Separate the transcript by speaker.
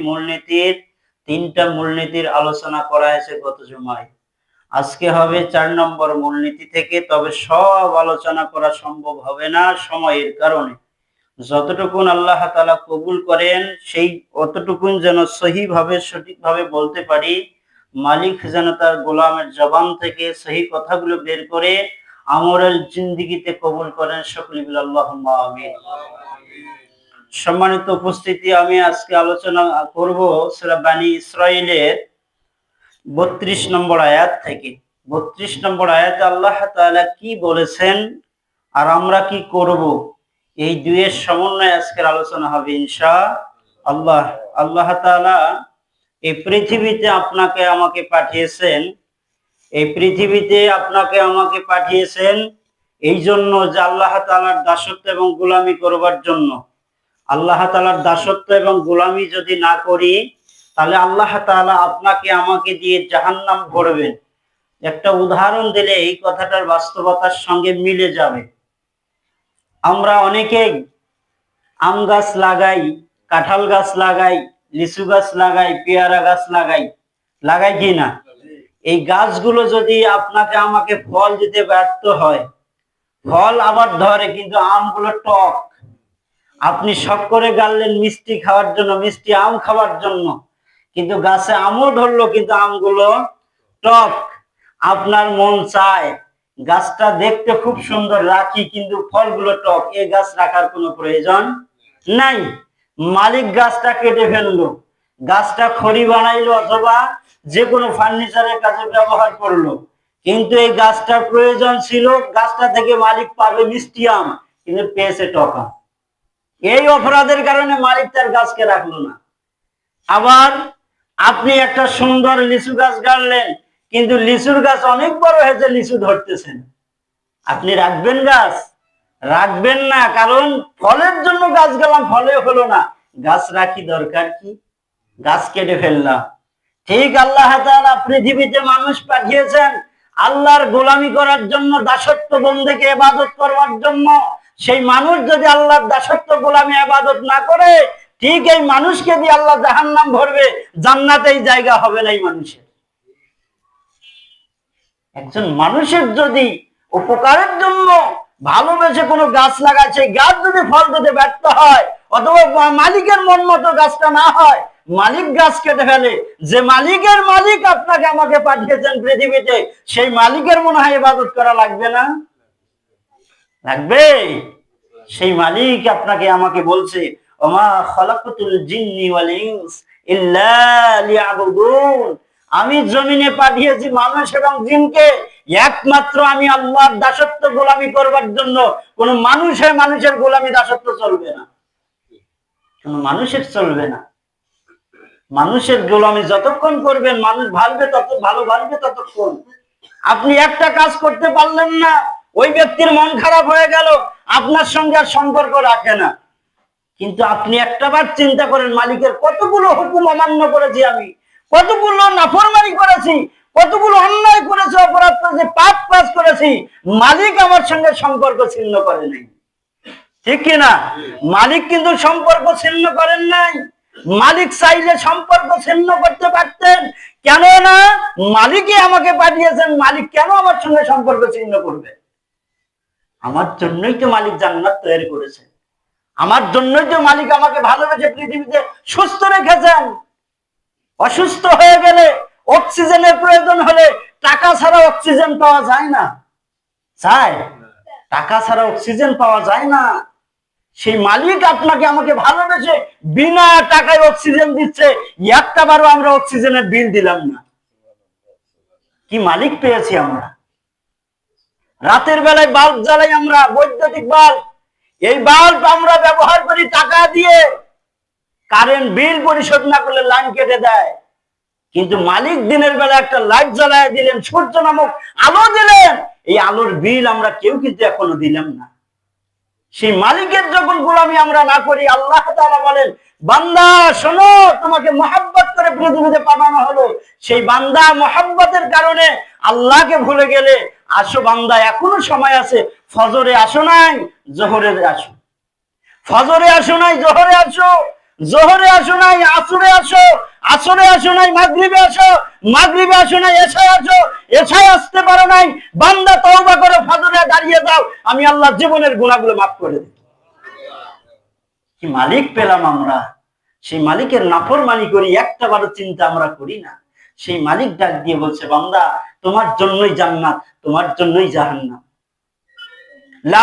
Speaker 1: মূলনীতির তিনটা মূলনীতির আলোচনা করা হয়েছে গত জুমায়। আজকে হবে 4 নম্বর মূলনীতি থেকে, তবে সব আলোচনা করা সম্ভব হবে না সময়ের কারণে। যতটুকুন আল্লাহ তাআলা কবুল করেন সেই অতটুকুন যেন সহিভাবে সঠিকভাবে বলতে পারি, মালিক যেন তার গোলামের জবান থেকে সহি কথাগুলো বের করে আমলের জিন্দেগিতে কবুল করেন। সকলে বলি আল্লাহুম্মা আমিন। সম্মানিত উপস্থিতি, আমি আজকে আলোচনা করব সূরা বনী ইসরাঈলের 32 নম্বর আয়াত থেকে। 32 নম্বর আয়াতে আল্লাহ তাআলা কি বলেছেন আর আমরা কি করব, এই দুইয়ের সমন্বয়ে আজকের আলোচনা হবে ইনশাআল্লাহ। আল্লাহ তাআলা এই পৃথিবীতে আপনাকে আমাকে পাঠিয়েছেন, এই পৃথিবীতে আপনাকে আমাকে পাঠিয়েছেন এই জন্য যে আল্লাহ তাআলার দাসত্ব এবং গোলামি করবার জন্য। আল্লাহ তাআলার দাসত্ব এবং গোলামি যদি না করি তাহলে আল্লাহ তাআলা আপনাকে আমাকে দিয়ে জাহান্নাম ভরবেন। একটা উদাহরণ দিলে এই কথাটার বাস্তবতার সঙ্গে মিলে যাবে। আমরা অনেকেই আম গাছ লাগাই, কাঁঠাল গাছ লাগাই, লিচু গাছ লাগাই, পেয়ারা গাছ লাগাই কি না? এই গাছগুলো যদি আপনাকে আমাকে ফল দিতে ব্যর্থ হয়, ফল আবার ধরে কিন্তু আমগুলো টক। আপনি শখ করে গাড়লেন মিষ্টি খাওয়ার জন্য, মিষ্টি আম খাওয়ার জন্য, কিন্তু গাছে আমও ধরলো কিন্তু আমগুলো টক। আপনার মন চায় গাছটা দেখতে খুব সুন্দর রাখি, কিন্তু ফলগুলো টক, এই গাছ রাখার কোনো প্রয়োজন নাই। মালিক গাছটা কেটে ফেললো, গাছটা খড়ি বানাইলো অথবা যে কোনো ফার্নিচারের কাজে ব্যবহার করলো, কিন্তু এই গাছটার প্রয়োজন ছিল, গাছটা থেকে মালিক পাবে মিষ্টি আম, কিন্তু পেয়েছে টক আম। এই অপরাধের কারণে মালিক তার গাছকে রাখলো না। আবার আপনি একটা সুন্দর লিচু গাছ গাড়লেন, কিন্তু লিচুর গাছ অনেক বড় হয়েছে, লিচু ধরতেছে না। আপনি রাখবেন গাছ? রাখবেন না, কারণ ফলের জন্য গাছ গেলাম, ফলে হলো না, গাছ রাখি দরকার কি? গাছ কেটে ফেললাম। ঠিক আল্লাহ তাআলা পৃথিবীতে মানুষ পাঠিয়েছেন আল্লাহর গোলামি করার জন্য, দাসত্ব বন্দেকে ইবাদত করবার জন্য। সেই মানুষ যদি আল্লাহর দাসত্ব গোলামি ইবাদত না করে, ঠিক এই মানুষকে দিয়ে আল্লাহ জাহান্নাম ভরবে, জান্নাতেই জায়গা হবে না এই মানুষের। একজন মানুষের যদি উপকারের জন্য ভালোবেসে কোনো গাছ লাগায়, সেই গাছ যদি ফল দিতে ব্যর্থ হয় অথবা মালিকের মন মতো গাছটা না হয়, মালিক গাছ কেটে ফেলে, যে মালিকের মালিক আপনাকে আমাকে পাঠিয়েছেন পৃথিবীতে, সেই মালিকের মনে হয় ইবাদত করা লাগবে না? লাগবে। সেই মালিক আপনাকে আমাকে বলছে, ওমা খালাকাতুল জিন্নি ওয়াল ইনস ইল্লা লিয়াবুদুন, আমি জমিনে পাঠিয়েছি মানুষ এবং জিনকে একমাত্র আমি আল্লাহর দাসত্ব গোলামি করবার জন্য। কোন মানুষের গোলামি দাসত্ব চলবে না, কোন মানুষের চলবে না। মানুষের গোলামি যতক্ষণ করবেন, মানুষ ভালবে তত ভালো, ভালবে ততক্ষণ। আপনি একটা কাজ করতে পারলেন না, ওই ব্যক্তির মন খারাপ হয়ে গেল, আপনার সঙ্গে আর সম্পর্ক রাখে না। কিন্তু আপনি একটাবার চিন্তা করেন, মালিকের কতগুলো হুকুম অমান্য করেছি আমি, কতগুলো নাফরমানি করেছি, কতগুলো অন্যায় করেছি, অপরাধ করেছি, পাপ কাজ করেছি, মালিক আমার সঙ্গে সম্পর্ক ছিন্ন করে নাই। ঠিক কিনা? মালিক কিন্তু সম্পর্ক ছিন্ন করেন নাই। মালিক চাইলে সম্পর্ক ছিন্ন করতে পারতেন, কেন না? মালিকই আমাকে পাঠিয়েছেন, মালিক কেন আমার সঙ্গে সম্পর্ক ছিন্ন করবে? আমার জন্যই তো মালিক জান্নাত তৈরি করেছেন, আমার জন্যই তো মালিক আমাকে ভালোবেসে পৃথিবীতে সুস্থ রেখেছেন। অসুস্থ হয়ে গেলে, অক্সিজেনের প্রয়োজন হলে টাকা ছাড়া অক্সিজেন পাওয়া যায় না, চায়? টাকা ছাড়া অক্সিজেন পাওয়া যায় না। সেই মালিক আপনাকে আমাকে ভালোবেসে বিনা টাকায় অক্সিজেন দিচ্ছে, একটা বারও আমরা অক্সিজেনের বিল দিলাম না। কি মালিক পেয়েছি আমরা! রাতের বেলায় বাল্ব জ্বালাই আমরা, বৈদ্যুতিক বাল্ব, এই বাল্ব আমরা ব্যবহার করি টাকা দিয়ে। কারেন্ট বিল পরিশোধ না করলে লাইন কেটে দেয়, কিন্তু মালিক দিনের বেলা একটা লাইট জ্বালায় দিলেন, সূর্য নামক আলো দিলেন, এই আলোর বিল আমরা কেউ কিন্তু এখনো দিলাম না। সেই মালিকের যখন গোলামি আমরা না করি, আল্লাহ তাআলা বলেন, বান্দা শোনো, তোমাকে মহব্বত করে পৃথিবীতে পাঠানো হলো। সেই বান্দা মহব্বতের কারণে আল্লাহকে ভুলে গেলে, আসো বান্দা, এখনো সময় আছে, ফজরে আসো নাই, জোহরে আসো, ফজরে আসো নাই, জোহরে আসো, জোহরে আসো নাই, আসরে আসো, আসরে আসো নাই, মাগরিবে আসো, মাগরিবে আসো নাই, এশায় আসো, এশায় আসতে পারো নাই, বান্দা তওবা করো, ফজরে দাঁড়িয়ে যাও, আমি আল্লাহ জীবনের গুনাহগুলো মাফ করে দেব। কি মালিক পেলাম আমরা! সেই মালিকের নাফরমানি করি, একটা বারো চিন্তা আমরা করি না। সেই মালিক ডাক দিয়ে বলছে, বান্দা তোমার জন্যই জান্নাত, তোমার জন্যই জাহান্নাম। লাভ